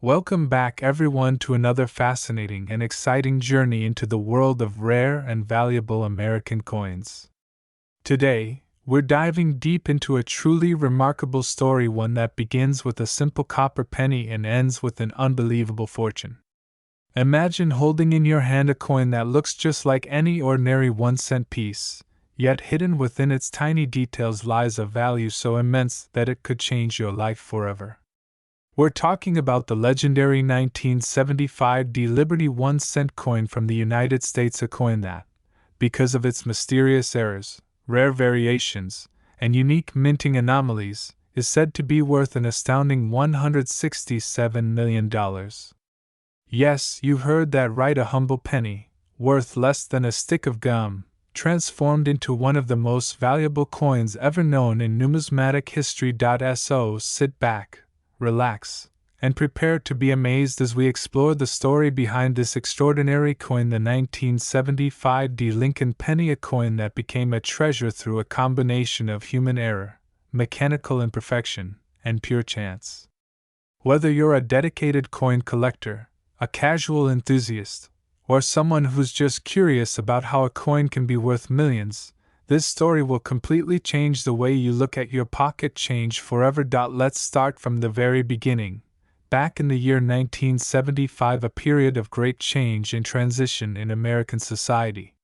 Welcome back, everyone, to another fascinating and exciting journey into the world of rare and valuable American coins. Today, we're diving deep into a truly remarkable story, one that begins with a simple copper penny and ends with an unbelievable fortune. Imagine holding in your hand a coin that looks just like any ordinary 1-cent piece, yet hidden within its tiny details lies a value so immense that it could change your life forever. We're talking about the legendary 1975 Liberty 1-cent coin from the United States, a coin that, because of its mysterious errors, rare variations, and unique minting anomalies, is said to be worth an astounding $167 million. Yes, you heard that right, a humble penny, worth less than a stick of gum, transformed into one of the most valuable coins ever known in numismatic history. So sit back, relax, and prepare to be amazed as we explore the story behind this extraordinary coin, the 1975 Lincoln penny, a coin that became a treasure through a combination of human error, mechanical imperfection, and pure chance. Whether you're a dedicated coin collector, a casual enthusiast, or someone who's just curious about how a coin can be worth millions, this story will completely change the way you look at your pocket change forever. Let's start from the very beginning. Back in the year 1975, a period of great change and transition in American society.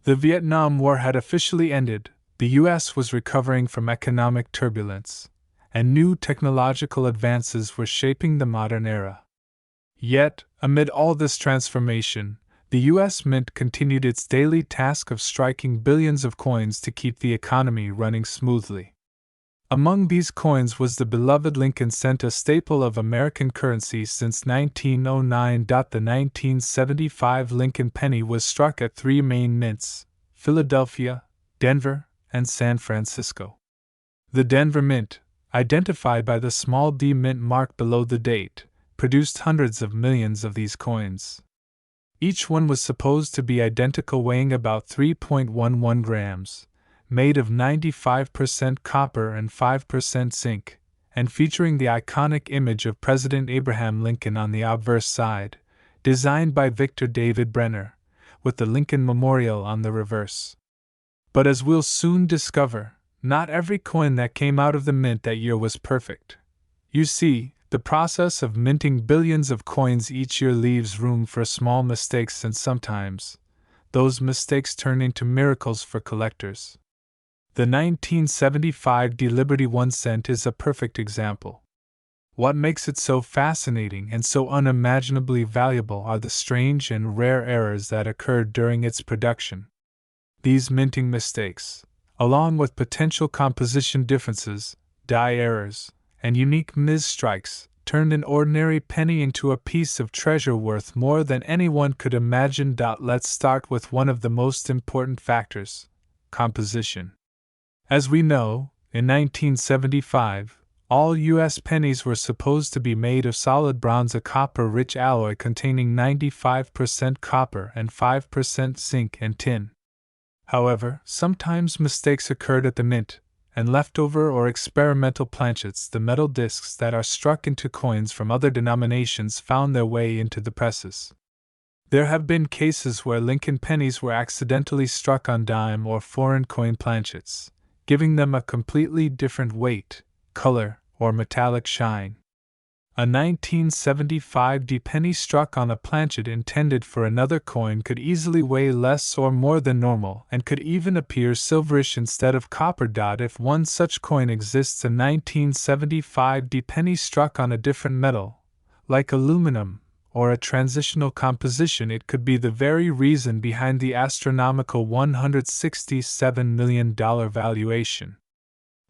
The Vietnam War had officially ended, the U.S. was recovering from economic turbulence, and new technological advances were shaping the modern era. Yet, amid all this transformation, the U.S. Mint continued its daily task of striking billions of coins to keep the economy running smoothly. Among these coins was the beloved Lincoln cent, a staple of American currency since 1909. The 1975 Lincoln penny was struck at three main mints: Philadelphia, Denver, and San Francisco. The Denver Mint, identified by the small d mint mark below the date, produced hundreds of millions of these coins. Each one was supposed to be identical, weighing about 3.11 grams, made of 95% copper and 5% zinc, and featuring the iconic image of President Abraham Lincoln on the obverse side, designed by Victor David Brenner, with the Lincoln Memorial on the reverse. But as we'll soon discover, not every coin that came out of the mint that year was perfect. You see, the process of minting billions of coins each year leaves room for small mistakes, and sometimes those mistakes turn into miracles for collectors. The 1975 Liberty 1 cent is a perfect example. What makes it so fascinating and so unimaginably valuable are the strange and rare errors that occurred during its production. These minting mistakes, along with potential composition differences, die errors, and unique mis-strikes, turned an ordinary penny into a piece of treasure worth more than anyone could imagine. Let's start with one of the most important factors: composition. As we know, in 1975, all U.S. pennies were supposed to be made of solid bronze, a copper-rich alloy containing 95% copper and 5% zinc and tin. However, sometimes mistakes occurred at the mint, and leftover or experimental planchets, the metal discs that are struck into coins from other denominations, found their way into the presses. There have been cases where Lincoln pennies were accidentally struck on dime or foreign coin planchets, giving them a completely different weight, color, or metallic shine. A 1975 penny struck on a planchet intended for another coin could easily weigh less or more than normal and could even appear silverish instead of copper. If one such coin exists, a 1975 penny struck on a different metal, like aluminum, or a transitional composition, it could be the very reason behind the astronomical $167 million valuation.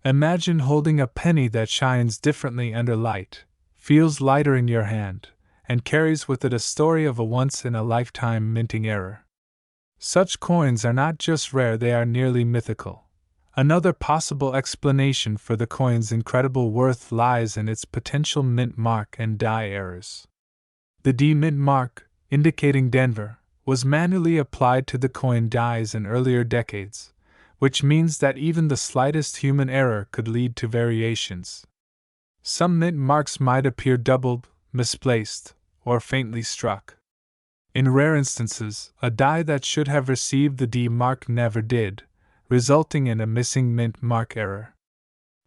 Imagine holding a penny that shines differently under light, feels lighter in your hand, and carries with it a story of a once-in-a-lifetime minting error. Such coins are not just rare, they are nearly mythical. Another possible explanation for the coin's incredible worth lies in its potential mint mark and die errors. The D mint mark, indicating Denver, was manually applied to the coin dies in earlier decades, which means that even the slightest human error could lead to variations. Some mint marks might appear doubled, misplaced, or faintly struck. In rare instances, a die that should have received the D mark never did, resulting in a missing mint mark error.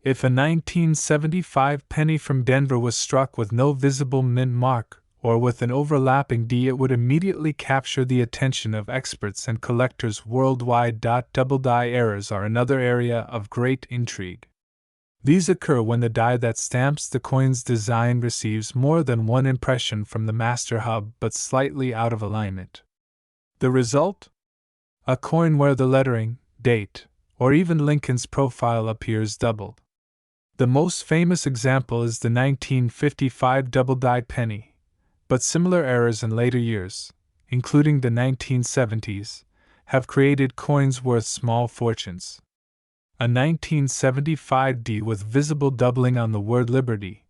If a 1975 penny from Denver was struck with no visible mint mark, or with an overlapping D, it would immediately capture the attention of experts and collectors worldwide. Double die errors are another area of great intrigue. These occur when the die that stamps the coin's design receives more than one impression from the master hub but slightly out of alignment. The result? A coin where the lettering, date, or even Lincoln's profile appears doubled. The most famous example is the 1955 double-die penny, but similar errors in later years, including the 1970s, have created coins worth small fortunes. A 1975 D with visible doubling on the word Liberty,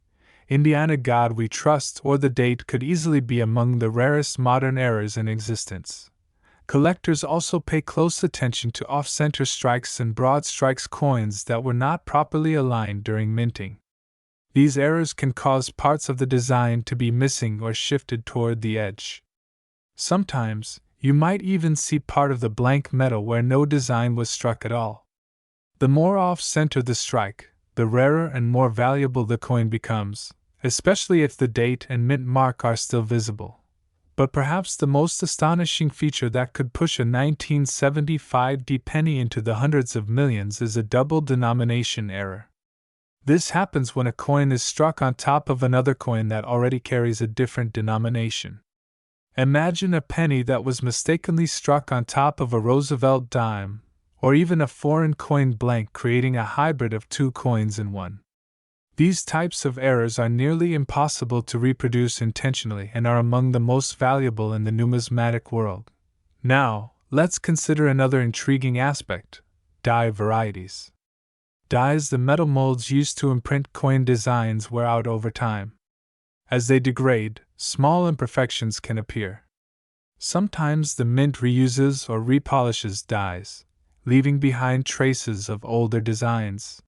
Indiana God We Trust, or the date could easily be among the rarest modern errors in existence. Collectors also pay close attention to off-center strikes and broad strikes coins that were not properly aligned during minting. These errors can cause parts of the design to be missing or shifted toward the edge. Sometimes, you might even see part of the blank metal where no design was struck at all. The more off-center the strike, the rarer and more valuable the coin becomes, especially if the date and mint mark are still visible. But perhaps the most astonishing feature that could push a 1975 D penny into the hundreds of millions is a double denomination error. This happens when a coin is struck on top of another coin that already carries a different denomination. Imagine a penny that was mistakenly struck on top of a Roosevelt dime, or even a foreign coin blank, creating a hybrid of two coins in one. These types of errors are nearly impossible to reproduce intentionally and are among the most valuable in the numismatic world. Now, let's consider another intriguing aspect: die varieties. Dies, the metal molds used to imprint coin designs, wear out over time. As they degrade, small imperfections can appear. Sometimes the mint reuses or repolishes dies, leaving behind traces of older designs.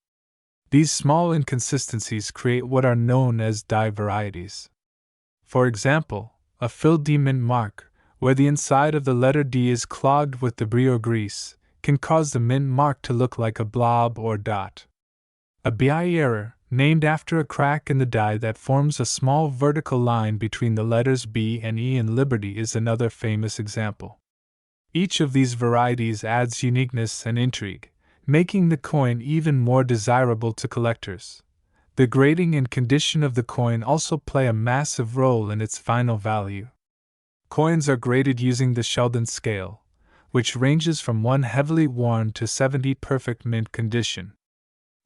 These small inconsistencies create what are known as die varieties. For example, a filled D mint mark, where the inside of the letter D is clogged with debris or grease, can cause the mint mark to look like a blob or dot. A BI error, named after a crack in the die that forms a small vertical line between the letters B and E in Liberty, is another famous example. Each of these varieties adds uniqueness and intrigue, making the coin even more desirable to collectors. The grading and condition of the coin also play a massive role in its final value. Coins are graded using the Sheldon scale, which ranges from 1 heavily worn to 70 perfect mint condition.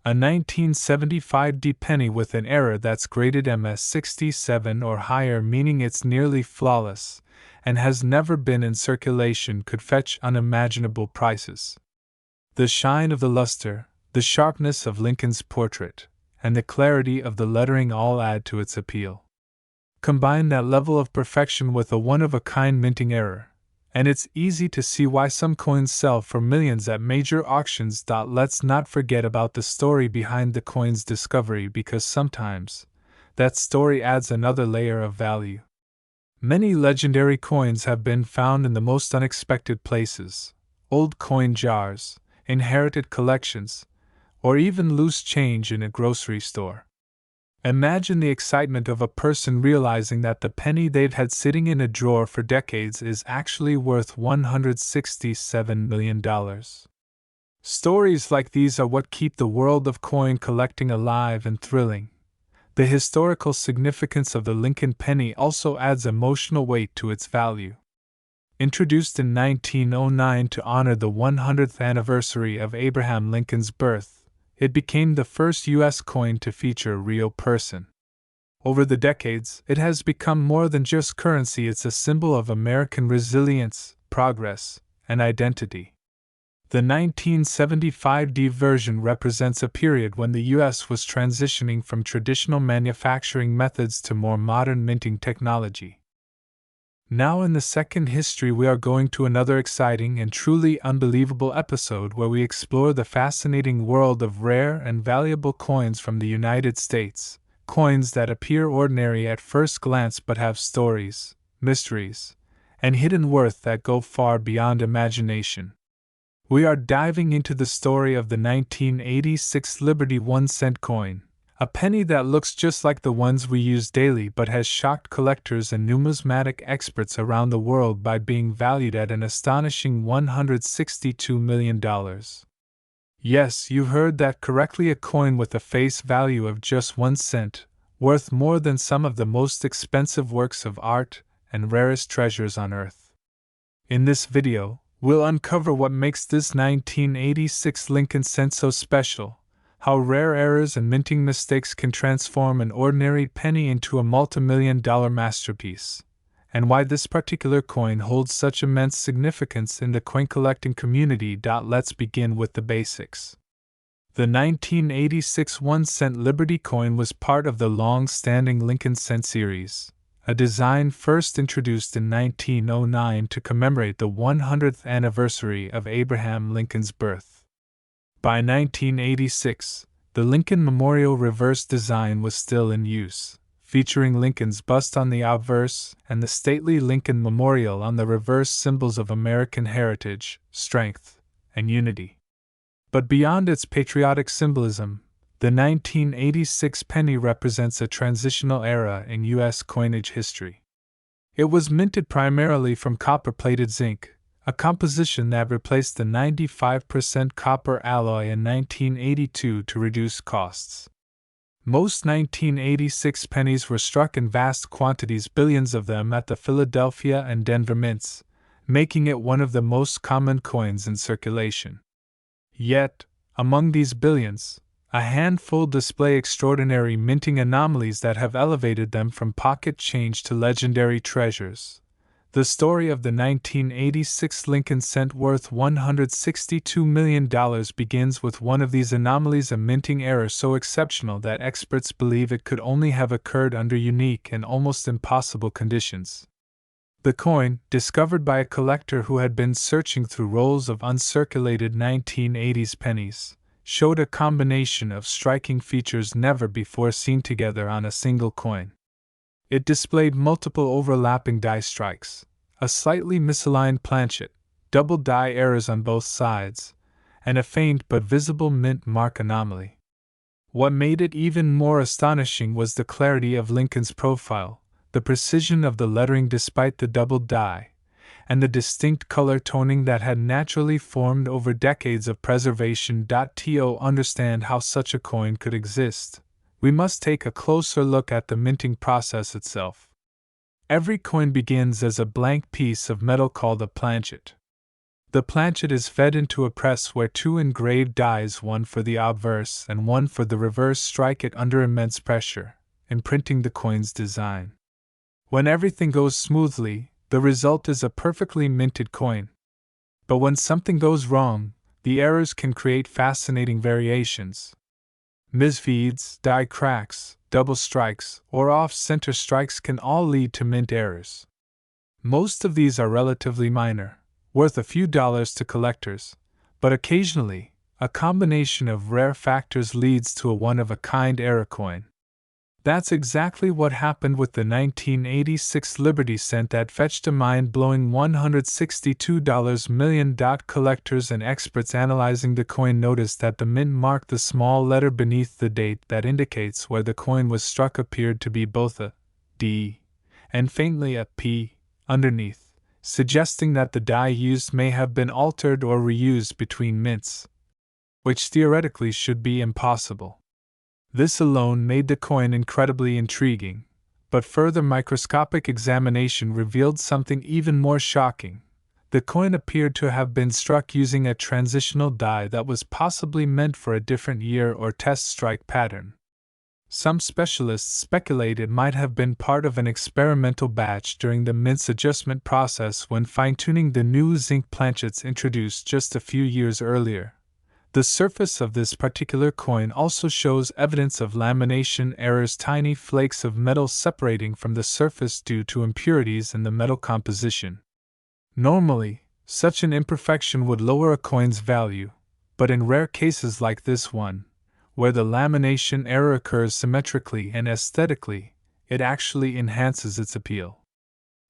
A 1975 D penny with an error that's graded MS67 or higher, meaning it's nearly flawless and has never been in circulation, could fetch unimaginable prices. The shine of the luster, the sharpness of Lincoln's portrait, and the clarity of the lettering all add to its appeal. Combine that level of perfection with a one-of-a-kind minting error, and it's easy to see why some coins sell for millions at major auctions. Let's not forget about the story behind the coin's discovery, because sometimes that story adds another layer of value. Many legendary coins have been found in the most unexpected places: old coin jars, inherited collections, or even loose change in a grocery store. Imagine the excitement of a person realizing that the penny they've had sitting in a drawer for decades is actually worth $167 million. Stories like these are what keep the world of coin collecting alive and thrilling. The historical significance of the Lincoln penny also adds emotional weight to its value. Introduced in 1909 to honor the 100th anniversary of Abraham Lincoln's birth, it became the first U.S. coin to feature a real person. Over the decades, it has become more than just currency. It's a symbol of American resilience, progress, and identity. The 1975 D version represents a period when the U.S. was transitioning from traditional manufacturing methods to more modern minting technology. Now in the second history, we are going to another exciting and truly unbelievable episode where we explore the fascinating world of rare and valuable coins from the United States, coins that appear ordinary at first glance but have stories, mysteries, and hidden worth that go far beyond imagination. We are diving into the story of the 1986 Liberty 1-cent coin, a penny that looks just like the ones we use daily but has shocked collectors and numismatic experts around the world by being valued at an astonishing $162 million. Yes, you heard that correctly, a coin with a face value of just 1 cent, worth more than some of the most expensive works of art and rarest treasures on Earth. In this video, we'll uncover what makes this 1986 Lincoln cent so special, how rare errors and minting mistakes can transform an ordinary penny into a multi-million-dollar masterpiece, and why this particular coin holds such immense significance in the coin collecting community. Let's begin with the basics. The 1986 1-cent Liberty coin was part of the long-standing Lincoln cent series, a design first introduced in 1909 to commemorate the 100th anniversary of Abraham Lincoln's birth. By 1986, the Lincoln Memorial reverse design was still in use, featuring Lincoln's bust on the obverse and the stately Lincoln Memorial on the reverse, symbols of American heritage, strength, and unity. But beyond its patriotic symbolism, the 1986 penny represents a transitional era in U.S. coinage history. It was minted primarily from copper-plated zinc, a composition that replaced the 95% copper alloy in 1982 to reduce costs. Most 1986 pennies were struck in vast quantities, billions of them at the Philadelphia and Denver mints, making it one of the most common coins in circulation. Yet, among these billions, a handful display extraordinary minting anomalies that have elevated them from pocket change to legendary treasures. The story of the 1986 Lincoln cent worth $162 million begins with one of these anomalies, a minting error so exceptional that experts believe it could only have occurred under unique and almost impossible conditions. The coin, discovered by a collector who had been searching through rolls of uncirculated 1980s pennies, showed a combination of striking features never before seen together on a single coin. It displayed multiple overlapping die strikes, a slightly misaligned planchet, double die errors on both sides, and a faint but visible mint mark anomaly. What made it even more astonishing was the clarity of Lincoln's profile, the precision of the lettering despite the double die, and the distinct color toning that had naturally formed over decades of preservation. To understand how such a coin could exist, we must take a closer look at the minting process itself. Every coin begins as a blank piece of metal called a planchet. The planchet is fed into a press where two engraved dies, one for the obverse and one for the reverse, strike it under immense pressure, imprinting the coin's design. When everything goes smoothly, the result is a perfectly minted coin. But when something goes wrong, the errors can create fascinating variations. Misfeeds, die cracks, double strikes, or off-center strikes can all lead to mint errors. Most of these are relatively minor, worth a few dollars to collectors, but occasionally, a combination of rare factors leads to a one-of-a-kind error coin. That's exactly what happened with the 1986 Liberty cent that fetched a mind-blowing $162 million. Collectors and experts analyzing the coin noticed that the mint mark, the small letter beneath the date that indicates where the coin was struck, appeared to be both a D and faintly a P underneath, suggesting that the die used may have been altered or reused between mints, which theoretically should be impossible. This alone made the coin incredibly intriguing, but further microscopic examination revealed something even more shocking. The coin appeared to have been struck using a transitional die that was possibly meant for a different year or test strike pattern. Some specialists speculate it might have been part of an experimental batch during the mint's adjustment process when fine-tuning the new zinc planchets introduced just a few years earlier. The surface of this particular coin also shows evidence of lamination errors, tiny flakes of metal separating from the surface due to impurities in the metal composition. Normally, such an imperfection would lower a coin's value, but in rare cases like this one, where the lamination error occurs symmetrically and aesthetically, it actually enhances its appeal.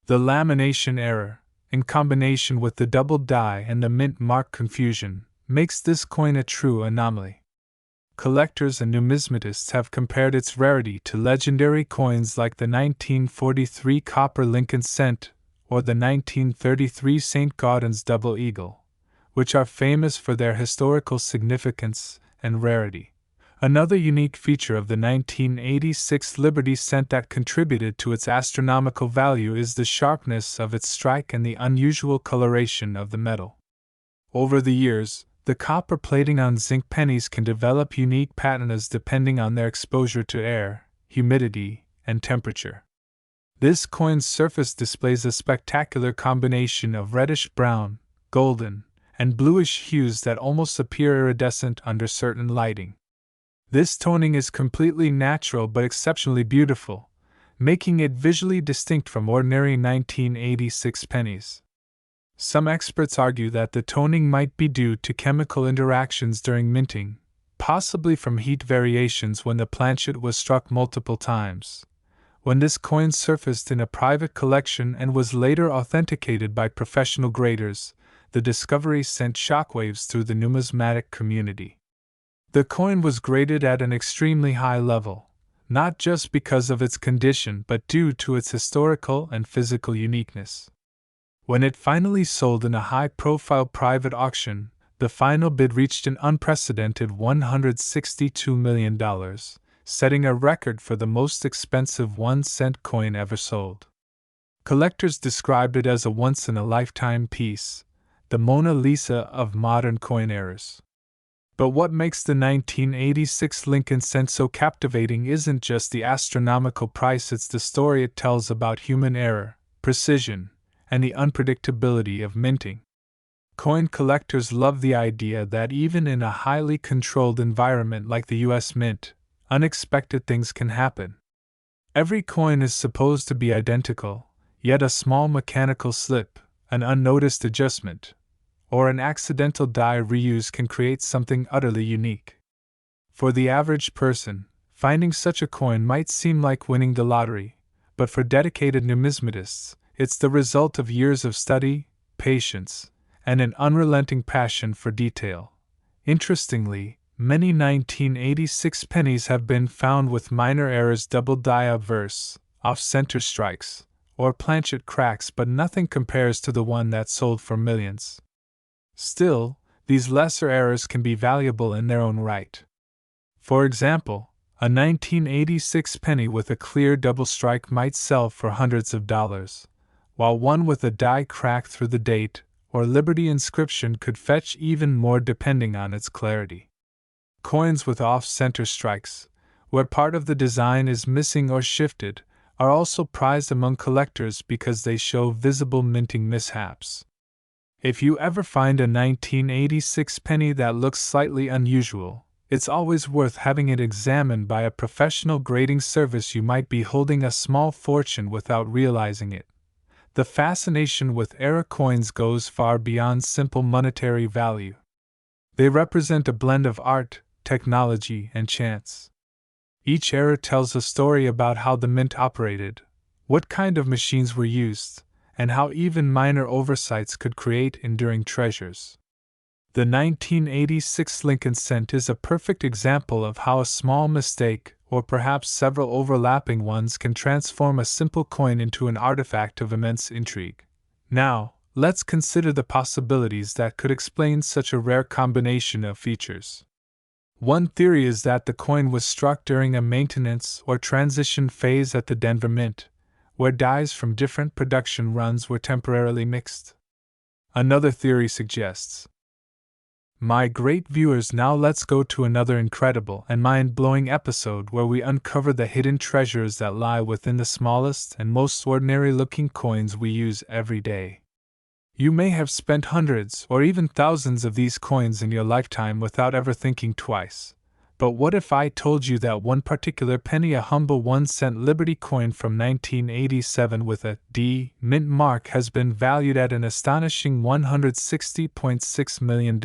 The lamination error, in combination with the double die and the mint mark confusion, makes this coin a true anomaly. Collectors and numismatists have compared its rarity to legendary coins like the 1943 copper Lincoln cent or the 1933 St. Gaudens double eagle, which are famous for their historical significance and rarity. Another unique feature of the 1986 Liberty cent that contributed to its astronomical value is the sharpness of its strike and the unusual coloration of the metal. Over the years, the copper plating on zinc pennies can develop unique patinas depending on their exposure to air, humidity, and temperature. This coin's surface displays a spectacular combination of reddish-brown, golden, and bluish hues that almost appear iridescent under certain lighting. This toning is completely natural but exceptionally beautiful, making it visually distinct from ordinary 1986 pennies. Some experts argue that the toning might be due to chemical interactions during minting, possibly from heat variations when the planchet was struck multiple times. When this coin surfaced in a private collection and was later authenticated by professional graders, the discovery sent shockwaves through the numismatic community. The coin was graded at an extremely high level, not just because of its condition but due to its historical and physical uniqueness. When it finally sold in a high-profile private auction, the final bid reached an unprecedented $162 million, setting a record for the most expensive 1-cent coin ever sold. Collectors described it as a once-in-a-lifetime piece, the Mona Lisa of modern coin eras. But what makes the 1986 Lincoln cent so captivating isn't just the astronomical price, it's the story it tells about human error, precision, and the unpredictability of minting. Coin collectors love the idea that even in a highly controlled environment like the US Mint, unexpected things can happen. Every coin is supposed to be identical, yet a small mechanical slip, an unnoticed adjustment, or an accidental die reuse can create something utterly unique. For the average person, finding such a coin might seem like winning the lottery, but for dedicated numismatists, it's the result of years of study, patience, and an unrelenting passion for detail. Interestingly, many 1986 pennies have been found with minor errors, double die obverse, off-center strikes, or planchet cracks, but nothing compares to the one that sold for millions. Still, these lesser errors can be valuable in their own right. For example, a 1986 penny with a clear double strike might sell for hundreds of dollars, while one with a die crack through the date or Liberty inscription could fetch even more depending on its clarity. Coins with off-center strikes, where part of the design is missing or shifted, are also prized among collectors because they show visible minting mishaps. If you ever find a 1986 penny that looks slightly unusual, it's always worth having it examined by a professional grading service. You might be holding a small fortune without realizing it. The fascination with era coins goes far beyond simple monetary value. They represent a blend of art, technology, and chance. Each era tells a story about how the mint operated, what kind of machines were used, and how even minor oversights could create enduring treasures. The 1986 Lincoln cent is a perfect example of how a small mistake, or perhaps several overlapping ones, can transform a simple coin into an artifact of immense intrigue. Now, let's consider the possibilities that could explain such a rare combination of features. One theory is that the coin was struck during a maintenance or transition phase at the Denver Mint, where dies from different production runs were temporarily mixed. Another theory suggests. My great viewers, now let's go to another incredible and mind-blowing episode where we uncover the hidden treasures that lie within the smallest and most ordinary-looking coins we use every day. You may have spent hundreds or even thousands of these coins in your lifetime without ever thinking twice. But what if I told you that one particular penny, a humble 1-cent Liberty coin from 1987 with a D mint mark, has been valued at an astonishing $160.6 million?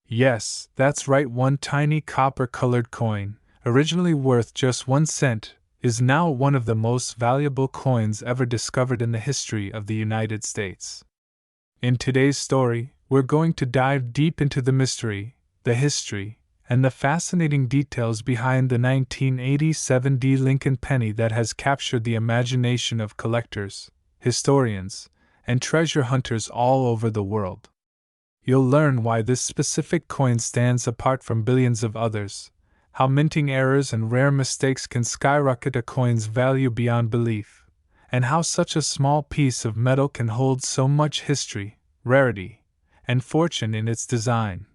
Yes, that's right, one tiny copper-colored coin, originally worth just 1 cent, is now one of the most valuable coins ever discovered in the history of the United States. In today's story, we're going to dive deep into the mystery, the history, and the fascinating details behind the 1987 D. Lincoln penny that has captured the imagination of collectors, historians, and treasure hunters all over the world. You'll learn why this specific coin stands apart from billions of others, how minting errors and rare mistakes can skyrocket a coin's value beyond belief, and how such a small piece of metal can hold so much history, rarity, and fortune in its design.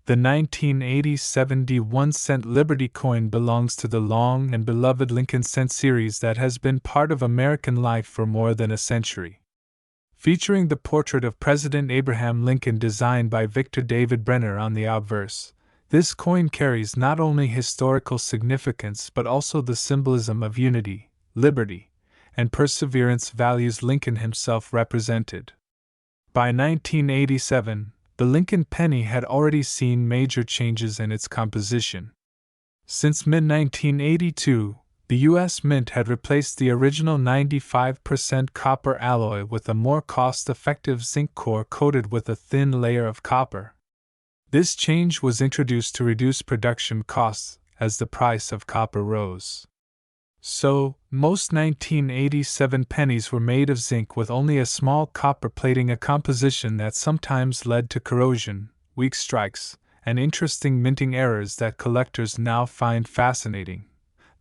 The 1987 1-cent Liberty coin belongs to the long and beloved Lincoln cent series that has been part of American life for more than a century. Featuring the portrait of President Abraham Lincoln designed by Victor David Brenner on the obverse, this coin carries not only historical significance but also the symbolism of unity, liberty, and perseverance, values Lincoln himself represented. By 1987, the Lincoln penny had already seen major changes in its composition. Since mid-1982, the U.S. Mint had replaced the original 95% copper alloy with a more cost-effective zinc core coated with a thin layer of copper. This change was introduced to reduce production costs as the price of copper rose. So, most 1987 pennies were made of zinc with only a small copper plating, a composition that sometimes led to corrosion, weak strikes, and interesting minting errors that collectors now find fascinating.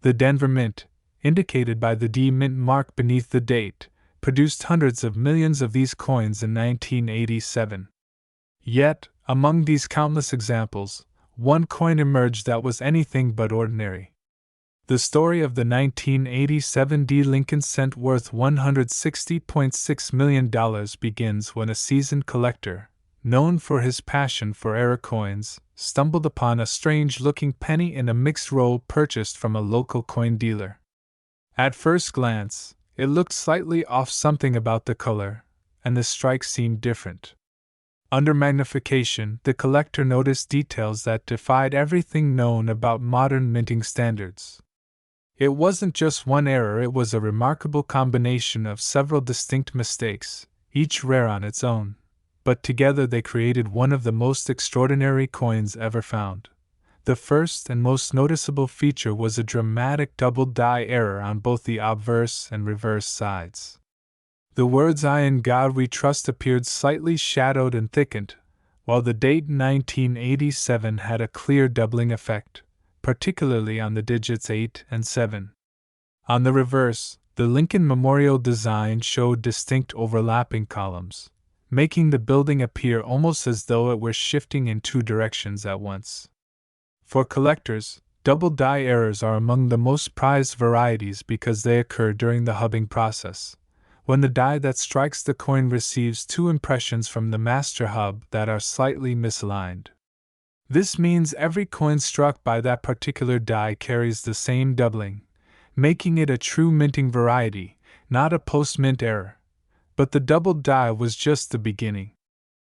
The Denver Mint, indicated by the D Mint mark beneath the date, produced hundreds of millions of these coins in 1987. Yet, among these countless examples, one coin emerged that was anything but ordinary. The story of the 1987 D. Lincoln cent worth $160.6 million begins when a seasoned collector, known for his passion for error coins, stumbled upon a strange-looking penny in a mixed roll purchased from a local coin dealer. At first glance, it looked slightly off, something about the color, and the strike seemed different. Under magnification, the collector noticed details that defied everything known about modern minting standards. It wasn't just one error, it was a remarkable combination of several distinct mistakes, each rare on its own, but together they created one of the most extraordinary coins ever found. The first and most noticeable feature was a dramatic double die error on both the obverse and reverse sides. The words "I in God We Trust" appeared slightly shadowed and thickened, while the date 1987 had a clear doubling effect, particularly on the digits 8 and 7. On the reverse, the Lincoln Memorial design showed distinct overlapping columns, making the building appear almost as though it were shifting in two directions at once. For collectors, double die errors are among the most prized varieties because they occur during the hubbing process, when the die that strikes the coin receives two impressions from the master hub that are slightly misaligned. This means every coin struck by that particular die carries the same doubling, making it a true minting variety, not a post-mint error. But the double die was just the beginning.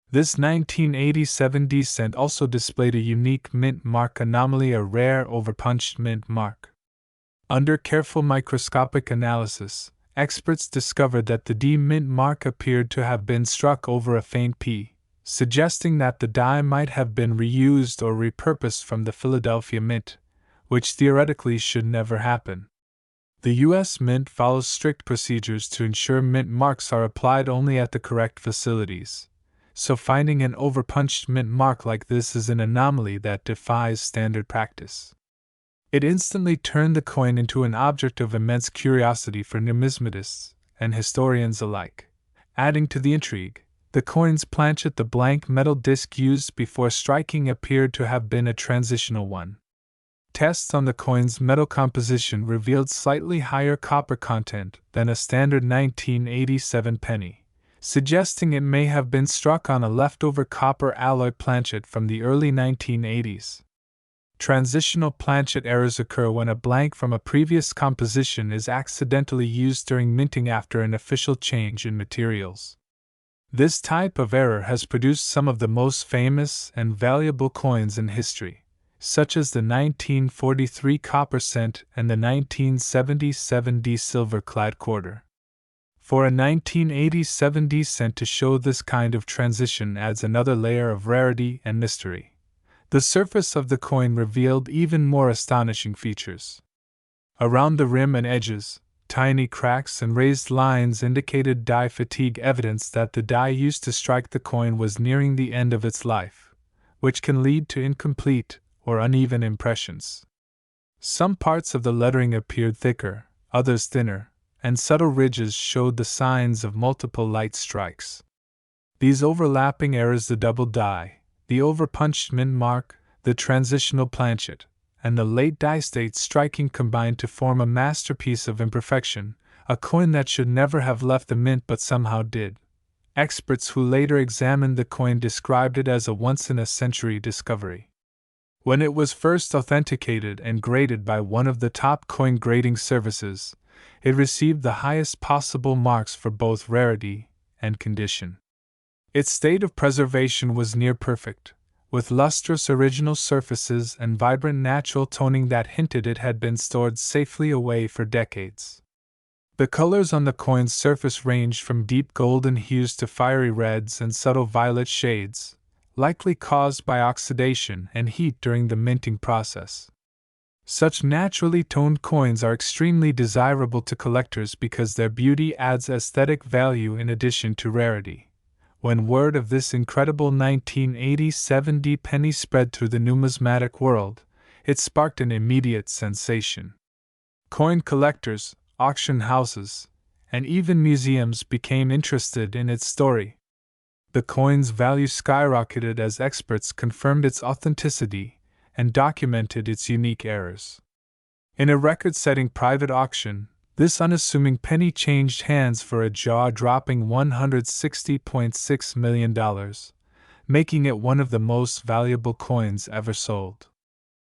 This 1987 D cent also displayed a unique mint mark anomaly, a rare overpunched mint mark. Under careful microscopic analysis, experts discovered that the D mint mark appeared to have been struck over a faint P, suggesting that the die might have been reused or repurposed from the Philadelphia Mint, which theoretically should never happen. The U.S. Mint follows strict procedures to ensure mint marks are applied only at the correct facilities, so finding an overpunched mint mark like this is an anomaly that defies standard practice. It instantly turned the coin into an object of immense curiosity for numismatists and historians alike. Adding to the intrigue, the coin's planchet, the blank metal disc used before striking, appeared to have been a transitional one. Tests on the coin's metal composition revealed slightly higher copper content than a standard 1987 penny, suggesting it may have been struck on a leftover copper alloy planchet from the early 1980s. Transitional planchet errors occur when a blank from a previous composition is accidentally used during minting after an official change in materials. This type of error has produced some of the most famous and valuable coins in history, such as the 1943 copper cent and the 1977 D silver-clad quarter. For a 1987 D cent to show this kind of transition adds another layer of rarity and mystery. The surface of the coin revealed even more astonishing features. Around the rim and edges, tiny cracks and raised lines indicated die fatigue, evidence that the die used to strike the coin was nearing the end of its life, which can lead to incomplete or uneven impressions. Some parts of the lettering appeared thicker, others thinner, and subtle ridges showed the signs of multiple light strikes. These overlapping errors, the double die, the overpunched mint mark, the transitional planchet, and the late die state striking combined to form a masterpiece of imperfection, a coin that should never have left the mint but somehow did. Experts who later examined the coin described it as a once-in-a-century discovery. When it was first authenticated and graded by one of the top coin grading services, it received the highest possible marks for both rarity and condition. Its state of preservation was near perfect, with lustrous original surfaces and vibrant natural toning that hinted it had been stored safely away for decades. The colors on the coin's surface ranged from deep golden hues to fiery reds and subtle violet shades, likely caused by oxidation and heat during the minting process. Such naturally toned coins are extremely desirable to collectors because their beauty adds aesthetic value in addition to rarity. When word of this incredible 1987 D penny spread through the numismatic world, it sparked an immediate sensation. Coin collectors, auction houses, and even museums became interested in its story. The coin's value skyrocketed as experts confirmed its authenticity and documented its unique errors. In a record-setting private auction, this unassuming penny changed hands for a jaw-dropping $160.6 million, making it one of the most valuable coins ever sold.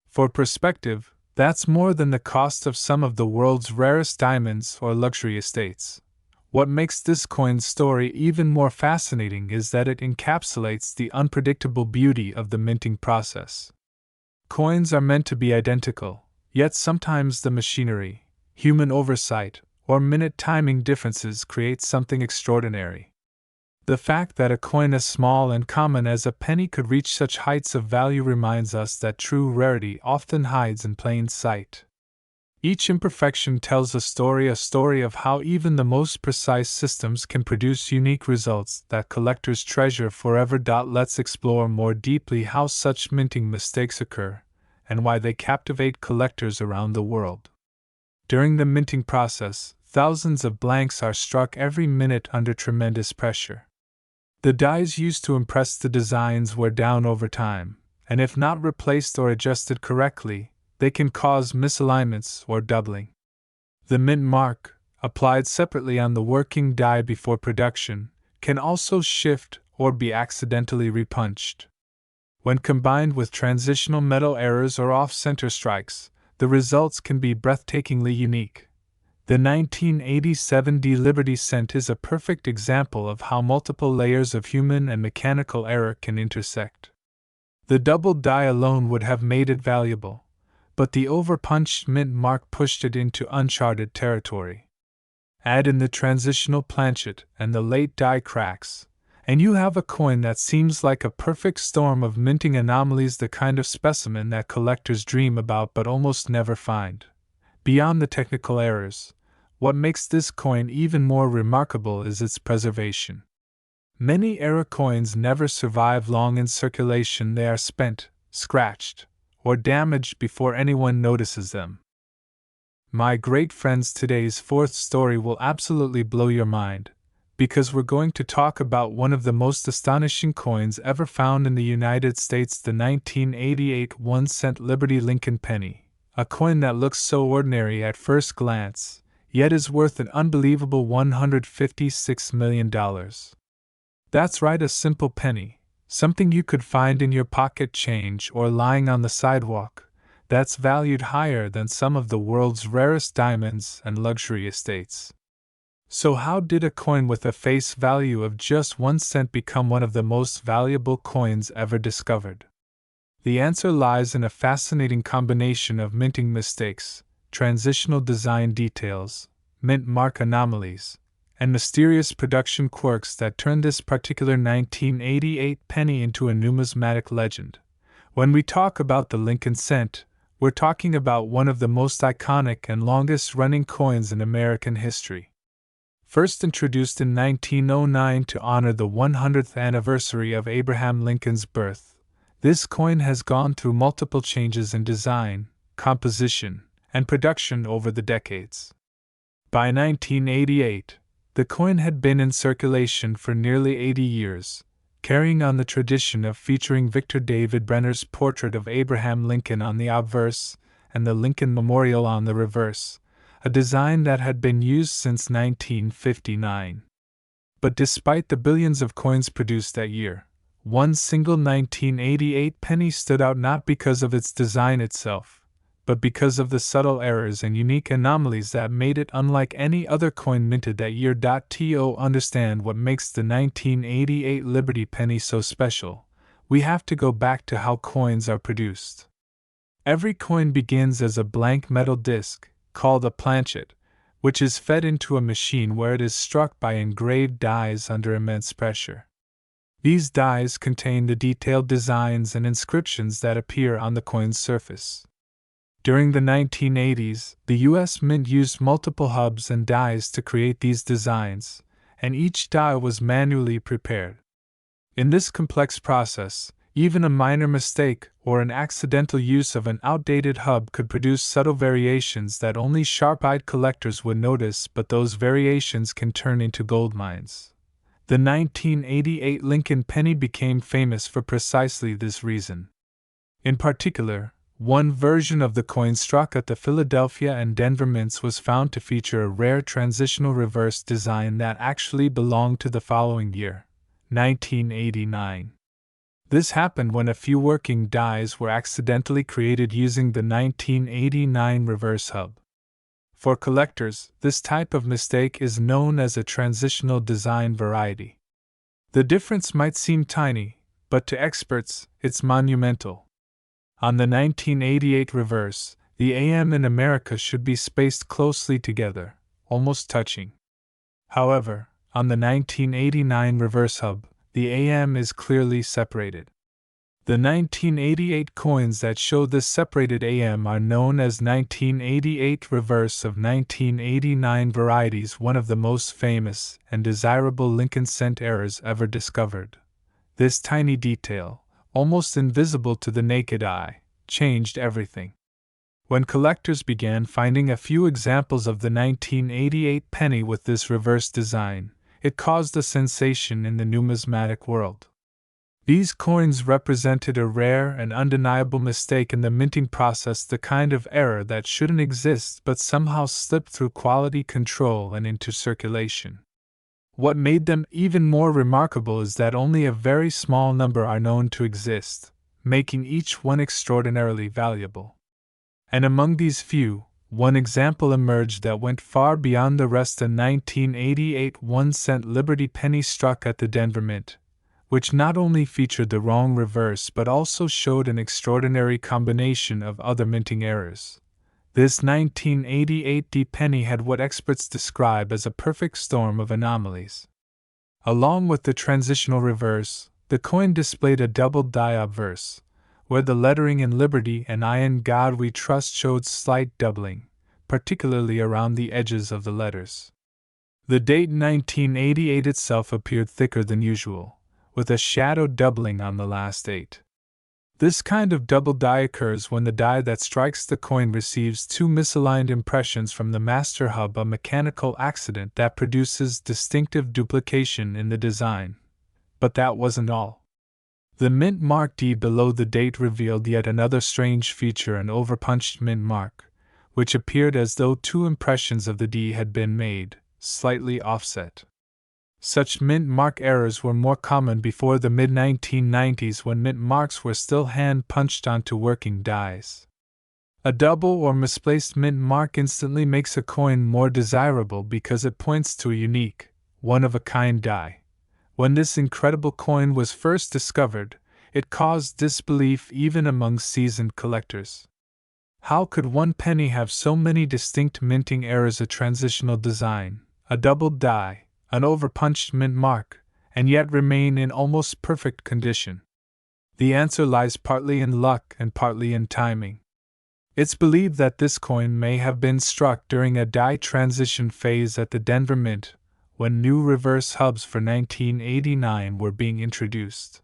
For perspective, that's more than the cost of some of the world's rarest diamonds or luxury estates. What makes this coin's story even more fascinating is that it encapsulates the unpredictable beauty of the minting process. Coins are meant to be identical, yet sometimes the machinery, human oversight, or minute timing differences create something extraordinary. The fact that a coin as small and common as a penny could reach such heights of value reminds us that true rarity often hides in plain sight. Each imperfection tells a story of how even the most precise systems can produce unique results that collectors treasure forever. Let's explore more deeply how such minting mistakes occur, and why they captivate collectors around the world. During the minting process, thousands of blanks are struck every minute under tremendous pressure. The dies used to impress the designs wear down over time, and if not replaced or adjusted correctly, they can cause misalignments or doubling. The mint mark, applied separately on the working die before production, can also shift or be accidentally repunched. When combined with transitional metal errors or off-center strikes, the results can be breathtakingly unique. The 1987 D Liberty cent is a perfect example of how multiple layers of human and mechanical error can intersect. The double die alone would have made it valuable, but the overpunched mint mark pushed it into uncharted territory. Add in the transitional planchet and the late die cracks, and you have a coin that seems like a perfect storm of minting anomalies, the kind of specimen that collectors dream about but almost never find. Beyond the technical errors, what makes this coin even more remarkable is its preservation. Many era coins never survive long in circulation. They are spent, scratched, or damaged before anyone notices them. My great friends, today's fourth story will absolutely blow your mind, because we're going to talk about one of the most astonishing coins ever found in the United States, the 1988 1-cent Liberty Lincoln penny, a coin that looks so ordinary at first glance, yet is worth an unbelievable $156 million. That's right, a simple penny, something you could find in your pocket change or lying on the sidewalk, that's valued higher than some of the world's rarest diamonds and luxury estates. So, how did a coin with a face value of just 1 cent become one of the most valuable coins ever discovered? The answer lies in a fascinating combination of minting mistakes, transitional design details, mint mark anomalies, and mysterious production quirks that turned this particular 1988 penny into a numismatic legend. When we talk about the Lincoln cent, we're talking about one of the most iconic and longest-running coins in American history. First introduced in 1909 to honor the 100th anniversary of Abraham Lincoln's birth, this coin has gone through multiple changes in design, composition, and production over the decades. By 1988, the coin had been in circulation for nearly 80 years, carrying on the tradition of featuring Victor David Brenner's portrait of Abraham Lincoln on the obverse and the Lincoln Memorial on the reverse, a design that had been used since 1959. But despite the billions of coins produced that year, one single 1988 penny stood out not because of its design itself, but because of the subtle errors and unique anomalies that made it unlike any other coin minted that year. To understand what makes the 1988 Liberty penny so special, we have to go back to how coins are produced. Every coin begins as a blank metal disc, called a planchet, which is fed into a machine where it is struck by engraved dies under immense pressure. These dies contain the detailed designs and inscriptions that appear on the coin's surface. During the 1980s, the U.S. Mint used multiple hubs and dies to create these designs, and each die was manually prepared. In this complex process, even a minor mistake or an accidental use of an outdated hub could produce subtle variations that only sharp-eyed collectors would notice, but those variations can turn into gold mines. The 1988 Lincoln penny became famous for precisely this reason. In particular, one version of the coin struck at the Philadelphia and Denver mints was found to feature a rare transitional reverse design that actually belonged to the following year, 1989. This happened when a few working dies were accidentally created using the 1989 reverse hub. For collectors, this type of mistake is known as a transitional design variety. The difference might seem tiny, but to experts, it's monumental. On the 1988 reverse, the AM in America should be spaced closely together, almost touching. However, on the 1989 reverse hub, the AM is clearly separated. The 1988 coins that show this separated AM are known as 1988 reverse of 1989 varieties, one of the most famous and desirable Lincoln cent errors ever discovered. This tiny detail, almost invisible to the naked eye, changed everything. When collectors began finding a few examples of the 1988 penny with this reverse design, it caused a sensation in the numismatic world. These coins represented a rare and undeniable mistake in the minting process, the kind of error that shouldn't exist but somehow slipped through quality control and into circulation. What made them even more remarkable is that only a very small number are known to exist, making each one extraordinarily valuable. And among these few, one example emerged that went far beyond the rest: a 1988 1-cent Liberty penny struck at the Denver Mint, which not only featured the wrong reverse but also showed an extraordinary combination of other minting errors. This 1988 D penny had what experts describe as a perfect storm of anomalies. Along with the transitional reverse, the coin displayed a double die obverse, where the lettering in Liberty and I in God We Trust showed slight doubling, particularly around the edges of the letters. The date 1988 itself appeared thicker than usual, with a shadow doubling on the last 8. This kind of double die occurs when the die that strikes the coin receives two misaligned impressions from the master hub, a mechanical accident that produces distinctive duplication in the design. But that wasn't all. The mint mark D below the date revealed yet another strange feature: an overpunched mint mark, which appeared as though two impressions of the D had been made, slightly offset. Such mint mark errors were more common before the mid-1990s, when mint marks were still hand-punched onto working dies. A double or misplaced mint mark instantly makes a coin more desirable because it points to a unique, one-of-a-kind die. When this incredible coin was first discovered, it caused disbelief even among seasoned collectors. How could one penny have so many distinct minting errors: a transitional design, a doubled die, an overpunched mint mark, and yet remain in almost perfect condition? The answer lies partly in luck and partly in timing. It's believed that this coin may have been struck during a die transition phase at the Denver Mint, when new reverse hubs for 1989 were being introduced.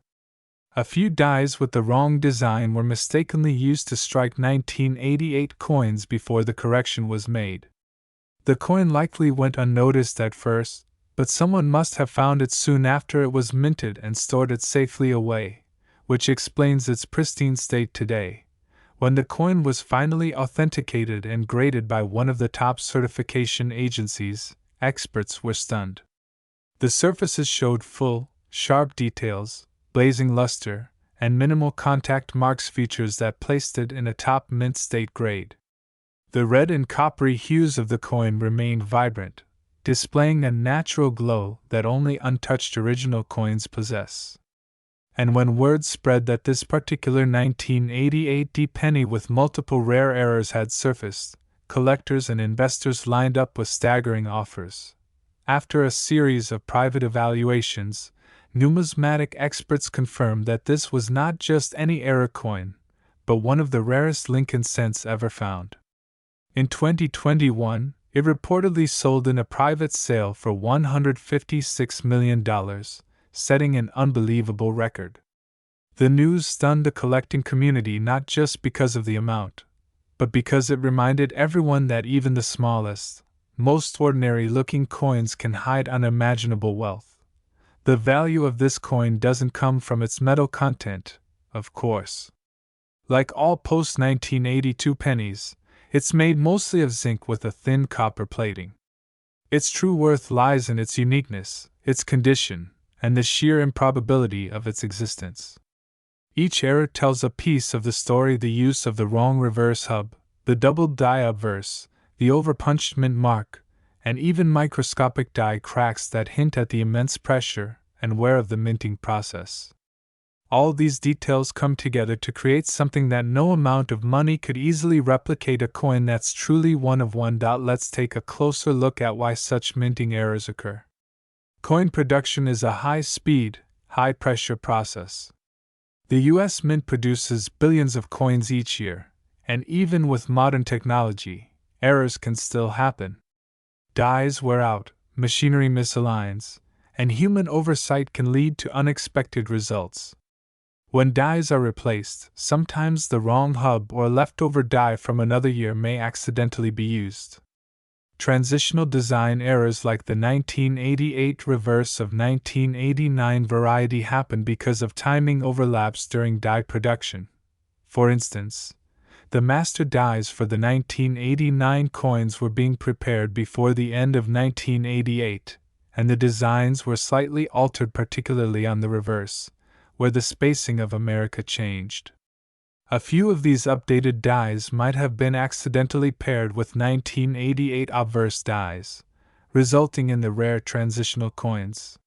A few dies with the wrong design were mistakenly used to strike 1988 coins before the correction was made. The coin likely went unnoticed at first, but someone must have found it soon after it was minted and stored it safely away, which explains its pristine state today. When the coin was finally authenticated and graded by one of the top certification agencies, experts were stunned. The surfaces showed full, sharp details, blazing luster, and minimal contact marks, features that placed it in a top mint state grade. The red and coppery hues of the coin remained vibrant, displaying a natural glow that only untouched original coins possess. And when word spread that this particular 1988 D penny with multiple rare errors had surfaced, collectors and investors lined up with staggering offers. After a series of private evaluations, numismatic experts confirmed that this was not just any error coin, but one of the rarest Lincoln cents ever found. In 2021, it reportedly sold in a private sale for $156 million, setting an unbelievable record. The news stunned the collecting community not just because of the amount, but because it reminded everyone that even the smallest, most ordinary-looking coins can hide unimaginable wealth. The value of this coin doesn't come from its metal content, of course. Like all post-1982 pennies, it's made mostly of zinc with a thin copper plating. Its true worth lies in its uniqueness, its condition, and the sheer improbability of its existence. Each error tells a piece of the story: the use of the wrong reverse hub, the doubled die obverse, the overpunched mint mark, and even microscopic die cracks that hint at the immense pressure and wear of the minting process. All these details come together to create something that no amount of money could easily replicate: a coin that's truly one of one. Let's take a closer look at why such minting errors occur. Coin production is a high-speed, high-pressure process. The U.S. Mint produces billions of coins each year, and even with modern technology, errors can still happen. Dies wear out, machinery misaligns, and human oversight can lead to unexpected results. When dies are replaced, sometimes the wrong hub or leftover die from another year may accidentally be used. Transitional design errors like the 1988 reverse of 1989 variety happen because of timing overlaps during die production. For instance, the master dies for the 1989 coins were being prepared before the end of 1988, and the designs were slightly altered, particularly on the reverse, where the spacing of America changed. A few of these updated dies might have been accidentally paired with 1988 obverse dies, resulting in the rare transitional coins.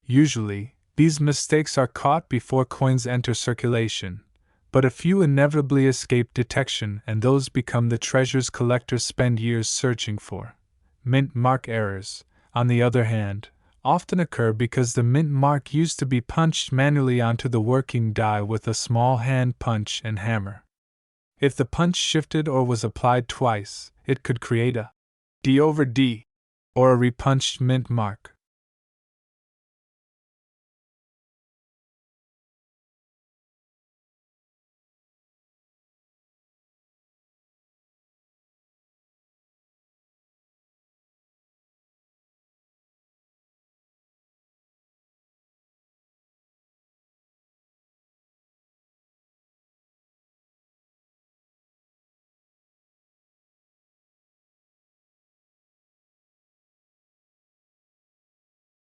Usually, these mistakes are caught before coins enter circulation, but a few inevitably escape detection, and those become the treasures collectors spend years searching for. Mint mark errors, on the other hand, often occur because the mint mark used to be punched manually onto the working die with a small hand punch and hammer. If the punch shifted or was applied twice, it could create a D over D, or a repunched mint mark.